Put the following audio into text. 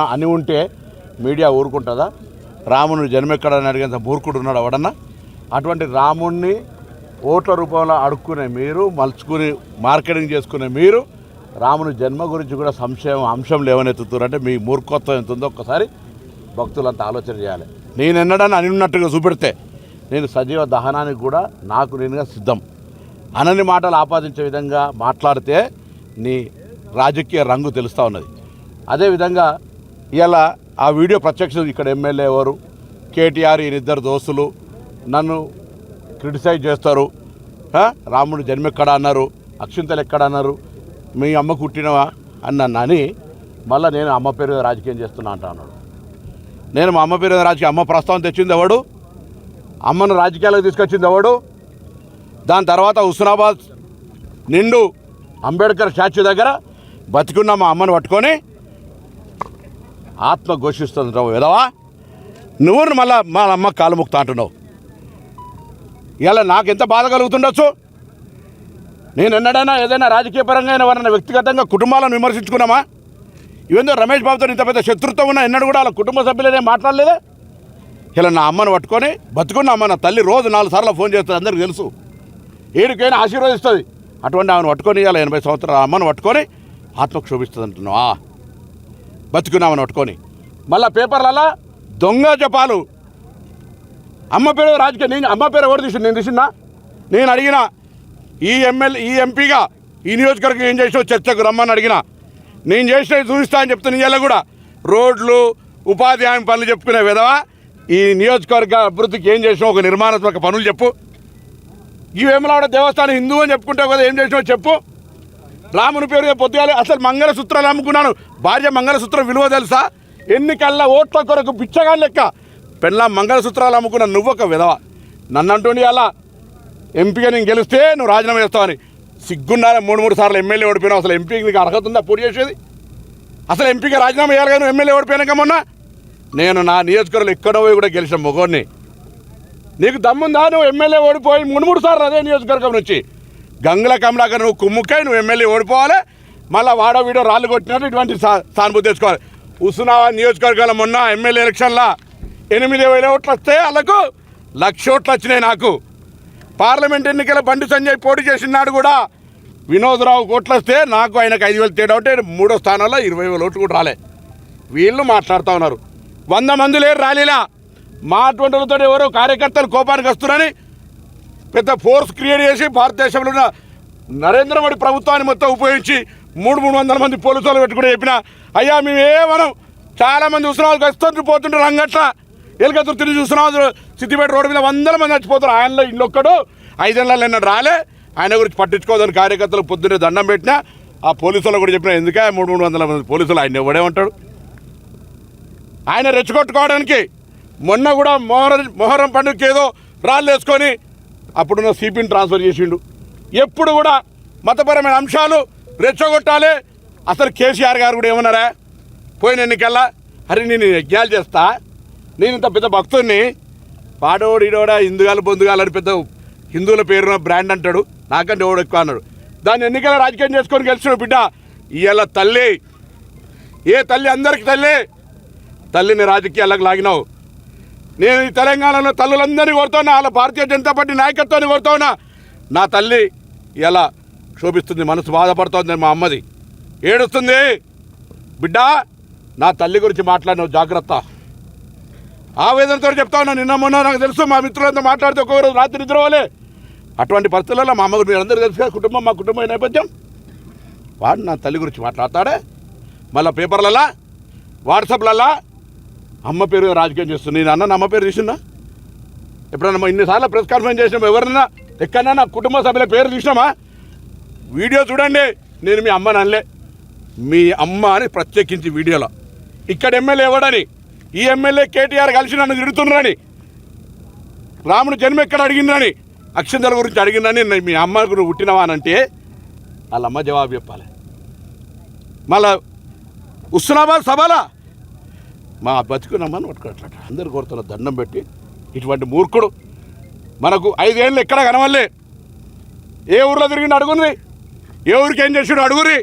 అని ఉంటే మీడియా ఊరుకుంటుందా? రాముని జన్మెక్కడని అడిగేంత మూర్ఖుడు ఉన్నాడు ఎవడన్నా? అటువంటి రాముణ్ణి ఓట్ల రూపంలో అడుక్కునే మీరు, మలుచుకుని మార్కెటింగ్ చేసుకునే మీరు రాముని జన్మ గురించి కూడా అంశం లేవనెత్తుతారంటే మీ మూర్ఖత్వం ఎంత ఉందో ఒక్కసారి భక్తులంతా ఆలోచన చేయాలి. నేను ఎన్నడని అని ఉన్నట్టుగా చూపెడితే నేను సజీవ దహనానికి కూడా నాకు నేనుగా సిద్ధం. అనని మాటలు ఆపాదించే విధంగా మాట్లాడితే నీ రాజకీయ రంగు తెలుస్తూ ఉన్నది. అదేవిధంగా ఇలా ఆ వీడియో ప్రత్యక్ష ఇక్కడ ఎమ్మెల్యే ఎవరు, కేటీఆర్ ఈయనిద్దరు దోస్తులు నన్ను క్రిటిసైజ్ చేస్తారు. రాముడు జన్మెక్కడ అన్నారు, అక్షింతలు ఎక్కడ అన్నారు, మీ అమ్మ కుట్టినవా అని మళ్ళీ నేను అమ్మ పేరు మీద రాజకీయం చేస్తున్నా అంటున్నాడు. నేను మా అమ్మ పేరు మీద రాజకీయం, అమ్మ ప్రస్తావన తెచ్చింది ఎవడు? అమ్మను రాజకీయాలకు తీసుకొచ్చింది ఎవడు? దాని తర్వాత హుస్నాబాద్ నిండు అంబేద్కర్ స్టాచ్యూ దగ్గర బతికున్న మా అమ్మను పట్టుకొని ఆత్మ ఘోషిస్తుంది విధవా, నువ్వు మళ్ళీ మా అమ్మ కాలు ముక్తా అంటున్నావు. ఇలా నాకు ఎంత బాధ కలుగుతుండొచ్చు? నేను ఎన్నడైనా ఏదైనా రాజకీయ పరంగా ఎవరైనా వ్యక్తిగతంగా కుటుంబాలను విమర్శించుకున్నామా? ఇవేందో రమేష్ బాబుతో ఇంత పెద్ద శత్రుత్వం ఉన్నా ఎన్నడూ కూడా వాళ్ళ కుటుంబ సభ్యులనే మాట్లాడలేదే. ఇలా నా అమ్మను పట్టుకొని బతుకున్న అమ్మ, నా తల్లి రోజు 4 సార్లు ఫోన్ చేస్తుంది, అందరికీ తెలుసు, ఏడికైనా ఆశీర్వదిస్తుంది. అటువంటి ఆమెను పట్టుకొని ఇలా 80 సంవత్సరాల అమ్మను పట్టుకొని ఆత్మకు శోభిస్తుంది అంటున్నావా? బతుకున్నామని పట్టుకొని మళ్ళీ పేపర్లలో దొంగ జపాలు, అమ్మ పేరు రాజకీయ. నేను అమ్మ పేరు ఎవరు తీసింది? నేను తీసిందా? నేను అడిగిన ఈ ఎంపీగా ఈ నియోజకవర్గం ఏం చేసినావు చర్చకు రమ్మని అడిగిన, నేను చేసినవి చూపిస్తా అని చెప్తాను. ఇవాళ కూడా రోడ్లు, ఉపాధి హామీ పనులు చెప్పుకునే విధవా, ఈ నియోజకవర్గ అభివృద్ధికి ఏం చేసినావు? ఒక నిర్మాణాత్మక పనులు చెప్పు. ఈ వేములవాడ దేవస్థానం హిందూ అని చెప్పుకుంటావు కదా, ఏం చేసినావు చెప్పు. రాముని పేరు పొద్దుగాలి అసలు మంగళసూత్రాలు అమ్ముకున్నాను. భార్య మంగళసూత్రం విలువ తెలుసా? ఎన్నికల్లా ఓట్ల కొరకు పిచ్చగా లెక్క పెళ్ళ మంగళసూత్రాలు అమ్ముకున్నాను. నువ్వు ఒక విధవ. నన్ను అంటుండి అలా ఎంపీగా నేను గెలిస్తే నువ్వు రాజీనామా చేస్తావని. సిగ్గున్నారా? 3 సార్లు ఎమ్మెల్యే ఓడిపోయినావు. అసలు ఎంపీకి నీకు అర్హత ఉందా పోటీ చేసేది? అసలు ఎంపీగా రాజీనామా చేయాలి కానీ ఎమ్మెల్యే ఓడిపోయినాక మొన్న నేను నా నియోజకవర్గంలో ఎక్కడో కూడా గెలిచిన మొగోడిని. నీకు దమ్ముందా? నువ్వు ఎమ్మెల్యే ఓడిపోయి 3 సార్లు అదే నియోజకవర్గం నుంచి గంగుల కమలాకర్ నువ్వు కుమ్ముక్కై నువ్వు ఎమ్మెల్యే ఓడిపోవాలి. మళ్ళీ వాడో వీడో రాళ్ళు కొట్టినట్టు ఇటువంటి సానుభూతి తెచ్చుకోవాలి. హుస్నాబాద్ నియోజకవర్గాల మొన్న ఎమ్మెల్యే ఎలక్షన్లో 8,000 ఓట్లు వస్తే వాళ్ళకు 1,00,000 ఓట్లు వచ్చినాయి. నాకు పార్లమెంట్ ఎన్నికల బండి సంజయ్ పోటీ చేసినాడు కూడా వినోద్రావు ఓట్లు వస్తే నాకు ఆయనకు 5,000 తేడా ఉంటే 3వ స్థానంలో 20,000 ఓట్లు కూడా రాలే. వీళ్ళు మాట్లాడుతూ ఉన్నారు. 100 మంది లేరు ర్యాలీలా. మా అటువంటితో ఎవరో కార్యకర్తలు కోపానికి వస్తున్నారని పెద్ద ఫోర్స్ క్రియేట్ చేసి భారతదేశంలో ఉన్న నరేంద్ర మోడీ ప్రభుత్వాన్ని మొత్తం ఉపయోగించి 300 మంది పోలీసులు పెట్టుకుని చెప్పిన, అయ్యా మేమేమనం చాలామంది హుస్నాబాద్కి వస్తుంటారు పోతుంటారు, రంగట్ల ఎలుకతురు తిరిగి హుస్నాబాద్ సిద్దిపేట రోడ్డు మీద 100 మంది చచ్చిపోతారు. ఆయనలో ఇల్లొక్కడు 5 ఏళ్ళలో ఎన్నడూ రాలే. ఆయన గురించి పట్టించుకోదని కార్యకర్తలు పొద్దున్నే దండం పెట్టినా ఆ పోలీసులు కూడా చెప్పినా, ఎందుకే 300 మంది పోలీసులు ఆయన ఎవడే ఉంటాడు? ఆయన రెచ్చగొట్టుకోవడానికి మొన్న కూడా మొహరం పండుగకి ఏదో రాళ్ళు వేసుకొని అప్పుడున్న సిపిని ట్రాన్స్ఫర్ చేసిండు. ఎప్పుడు కూడా మతపరమైన అంశాలు రెచ్చగొట్టాలి. అసలు కేసీఆర్ గారు కూడా ఏమన్నారా పోయిన ఎన్నికల్లా, అరే నేను యజ్ఞాలు చేస్తా, నేను ఇంత పెద్ద భక్తుడిని, పాడోడు ఈడోడా హిందుగాలు బొందుగాలని పెద్ద హిందువుల పేరున్న బ్రాండ్ అంటాడు, నాకంటే ఎవడు ఎక్కువ అన్నాడు. దాన్ని ఎన్నికల రాజకీయం చేసుకొని గెలిచిన బిడ్డ. ఇవాళ తల్లి, ఏ తల్లి అందరికి తల్లిని రాజకీయాలకు లాగినావు. నేను ఈ తెలంగాణలో తల్లులందరినీ కోరుతున్నా, వాళ్ళ భారతీయ జనతా పార్టీ నాయకత్వాన్ని కోరుతున్నా. నా తల్లి ఇలా శోభిస్తుంది, మనసు బాధపడుతుంది. మా అమ్మది ఏడుస్తుంది. బిడ్డ, నా తల్లి గురించి మాట్లాడినావు, జాగ్రత్త. ఆవేదనతో చెప్తా ఉన్నా. నిన్న మొన్న నాకు తెలుసు, మా మిత్రులంతా మాట్లాడితే ఒక్కొక్కరు రాత్రి నిద్రపోలే. అటువంటి పరిస్థితుల్లో మా అమ్మ గురించి మీరు అందరూ తెలుసు కదా, కుటుంబం మా కుటుంబం నేపథ్యం. వాడు నా తల్లి గురించి మాట్లాడతాడే. మళ్ళీ పేపర్లలో వాట్సాప్లలో అమ్మ పేరు రాజకీయం చేస్తుంది. నేను అన్న అమ్మ పేరు తీసినా ఎప్పుడన్నా? ఇన్నిసార్లు ప్రెస్ కాన్ఫరెన్స్ చేసినామా? ఎవరన్నా ఎక్కడన్నా కుటుంబ సభ్యుల పేరు తీసినామా? వీడియో చూడండి. నేను మీ అమ్మని అనలే, మీ అమ్మ అని ప్రత్యేకించి వీడియోలో. ఇక్కడ ఎమ్మెల్యే ఎవడని, ఈ ఎమ్మెల్యే కేటీఆర్ కలిసి నన్ను తిడుతున్నారని, రాముడు జన్మ ఎక్కడ అడిగిందని, అక్షంతల గురించి అడిగిందని, మీ అమ్మకు నువ్వు పుట్టినవా అని అంటే వాళ్ళ అమ్మ జవాబు చెప్పాలి. మళ్ళా హుస్నాబాద్ సభలా మా బతుకునమ్మని పట్టుకోవట్లట. అందరు కోరుతున్న దండం పెట్టి ఇటువంటి మూర్ఖుడు మనకు 5 ఏళ్ళు ఎక్కడ కనవల్లే. ఏ ఊర్లో తిరిగిండు అడుగుంది, ఏ ఊరికి ఏం చేసాడు అడుగురి.